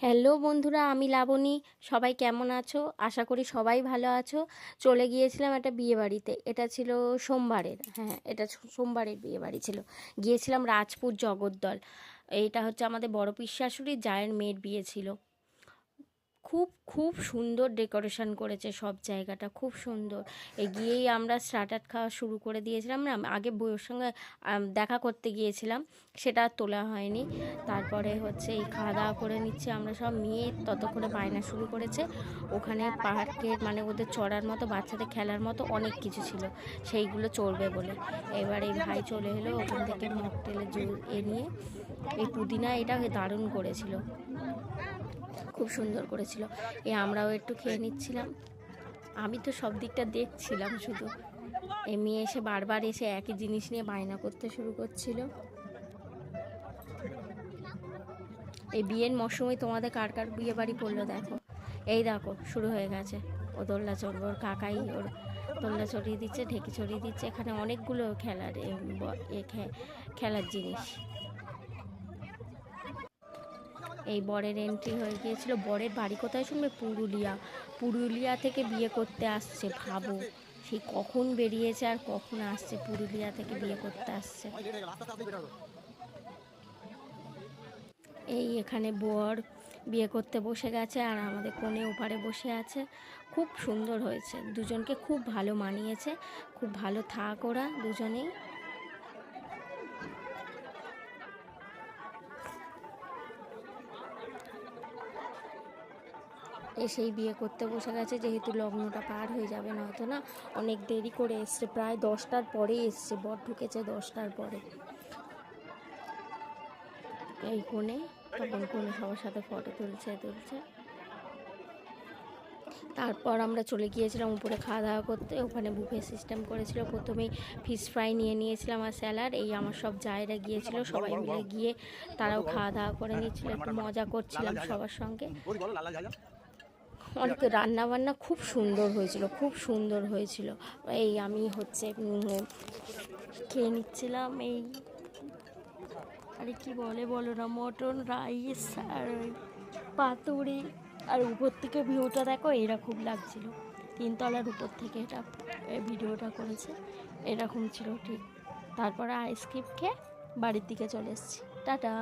Hello বন্ধুরা, আমি লাবণী। সবাই কেমন আছো? আশা করি সবাই ভালো আছো। চলে গিয়েছিলাম একটা বিয়েবাড়িতে। এটা ছিল সোমবারের, হ্যাঁ, এটা সোমবারের বিয়েবাড়ি ছিল। গিয়েছিলাম রাজপুত জগদ্দল। এইটা হচ্ছে আমাদের বড় পিস শাশুড়ির জায়ের মেয়ের বিয়ে ছিল। খুব খুব সুন্দর ডেকোরেশন করেছে, সব জায়গাটা খুব সুন্দর। গিয়েই আমরা স্টার্টার খাওয়া শুরু করে দিয়েছিলাম। না, আগে বউয়ের সঙ্গে দেখা করতে গিয়েছিলাম, সেটা আর তোলা হয়নি। তারপরে হচ্ছে এই খাওয়া দাওয়া করে নিচ্ছে আমরা সব। মেয়ে ততক্ষণে বায়না শুরু করেছে। ওখানে পার্কের মানে ওদের চড়ার মতো, বাচ্চাদের খেলার মতো অনেক কিছু ছিল, সেইগুলো চড়বে বলে। এবার এই ভাই চলে এলো ওখান থেকে মকটেলের জুস নিয়ে। এই পুদিনা এটা দারুণ করেছিল, খুব সুন্দর করেছিল। আমরাও একটু খেয়ে নিচ্ছিলাম। আমি তো সব দিকটা দেখছিলাম শুধু। মেয়ে এসে বারবার এসে একই জিনিস নিয়ে বায়না করতে শুরু করছিল। এই বিয়ের মরশুমে তোমাদের কার কার বিয়ে বাড়ি পড়লো দেখো। এই দেখো শুরু হয়ে গেছে। ও দোলনা চড়বে, ওর কাকাই ওর দোলনা চড়িয়ে দিচ্ছে, ঢেকি চড়িয়ে দিচ্ছে। এখানে অনেকগুলো খেলার জিনিস। এই বরের এন্ট্রি হয়ে গিয়েছিল। বরের বাড়ি কোথায় শুনবে? পুরুলিয়া। পুরুলিয়া থেকে বিয়ে করতে আসছে, ভাবো। সেই কখন বেরিয়েছে আর কখন আসছে, পুরুলিয়া থেকে বিয়ে করতে আসছে। এই এখানে বর বিয়ে করতে বসে গেছে আর আমাদের কোণে ওপারে বসে আছে। খুব সুন্দর হয়েছে, দুজনকে খুব ভালো মানিয়েছে। খুব ভালো থাক ওরা দুজনেই। এসেই বিয়ে করতে বসে গেছে, যেহেতু লগ্নটা পার হয়ে যাবে, নয়তো না অনেক দেরি করে এসছে, প্রায় 10টার পরেই এসছে। বর ঢুকেছে 10টার পরে। এই কোণে তখন কোণে সবার সাথে ফটো তুলছে। তারপর আমরা চলে গিয়েছিলাম উপরে খাওয়া দাওয়া করতে। ওখানে বুফে সিস্টেম করেছিল। প্রথমেই ফিশ ফ্রাই নিয়ে নিয়েছিলাম আর স্যালাড। এই আমার সব জায়েরা গিয়েছিল, সবাই মিলে গিয়ে তারাও খাওয়া দাওয়া করে নিচ্ছিল। একটু মজা করছিলাম সবার সঙ্গে। অনেক রান্নাবান্না খুব সুন্দর হয়েছিল, খুব সুন্দর হয়েছিল। এই আমি হচ্ছে খেয়ে নিচ্ছিলাম। এই আরে কি বলো না, মটন রাইস আর পাতুরি। আর উপর থেকে ভিউটা দেখো, এরকম লাগছিল। 3তলার উপর থেকে এটা ভিডিওটা করেছে, এরকম ছিল ঠিক। তারপরে আইসক্রিম খেয়ে বাড়ির দিকে চলে এসেছি। টাটা।